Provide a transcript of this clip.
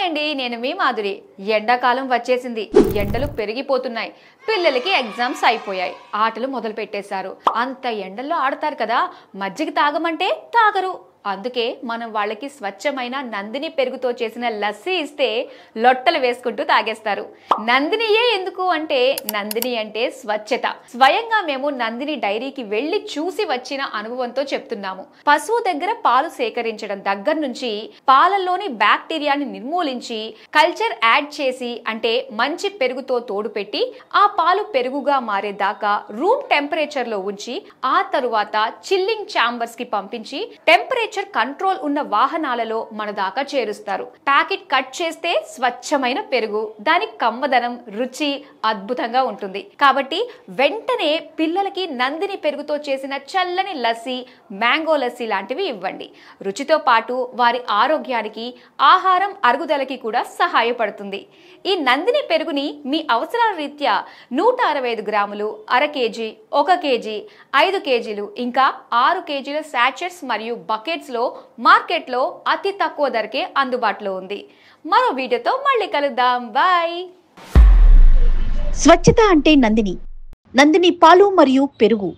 Hi అండి, నేను మీ మాధురి. ఎండాకాలం వచ్చేసింది. ఎండలు పెరిగిపోతున్నాయి. పిల్లలకి ఎగ్జామ్స్ అయిపోయాయి. ఆటలు మొదలు పెట్టేశారు. అంత ఎండల్లో ఆడతారు కదా, మజ్జిగ తాగమంటే తాగరు. అందుకే మనం వాళ్ళకి స్వచ్ఛమైన నందిని పెరుగుతో చేసిన లస్సీ ఇస్తే లొట్టలు వేసుకుంటూ తాగేస్తారు. నందినియే ఎందుకు అంటే, నందిని అంటే స్వచ్ఛత. స్వయంగా మేము నందిని డైరీకి వెళ్లి చూసి వచ్చిన అనుభవంతో చెప్తున్నాము. పశువు దగ్గర పాలు సేకరించడం దగ్గర నుంచి పాలల్లోని బ్యాక్టీరియాని నిర్మూలించి కల్చర్ యాడ్ చేసి, అంటే మంచి పెరుగుతో తోడు పెట్టి ఆ పాలు పెరుగుగా మారేదాకా రూమ్ టెంపరేచర్ లో ఉంచి ఆ తరువాత చిల్లింగ్ ఛాంబర్స్ కి పంపించి టెంపరేచర్ కంట్రోల్ ఉన్న వాహనాలలో మన దాకా చేరుస్తారు. ప్యాకెట్ కట్ చేస్తే స్వచ్ఛమైన పెరుగు, దాని కమ్మదనం, రుచి అద్భుతంగా ఉంటుంది. కాబట్టి వెంటనే పిల్లలకి నందిని పెరుగుతో చేసిన చల్లని లస్సీ, మ్యాంగో లస్సీ లాంటివి ఇవ్వండి. రుచితో పాటు వారి ఆరోగ్యానికి, ఆహారం అరుగుదలకి కూడా సహాయపడుతుంది. ఈ నందిని పెరుగుని మీ అవసరాల రీత్యా 165 గ్రాములు, అర కేజీ, 1 కేజీ, 5 కేజీలు ఇంకా 6 కేజీల శాచెట్స్ మరియు బకెట్స్ లో మార్కెట్లో అతి తక్కువ ధరకే అందుబాటులో ఉంది. మరో వీడియోతో మళ్ళీ కలుద్దాం. బాయ్. స్వచ్ఛత అంటే నందిని. నందిని పాలు మరియు పెరుగు.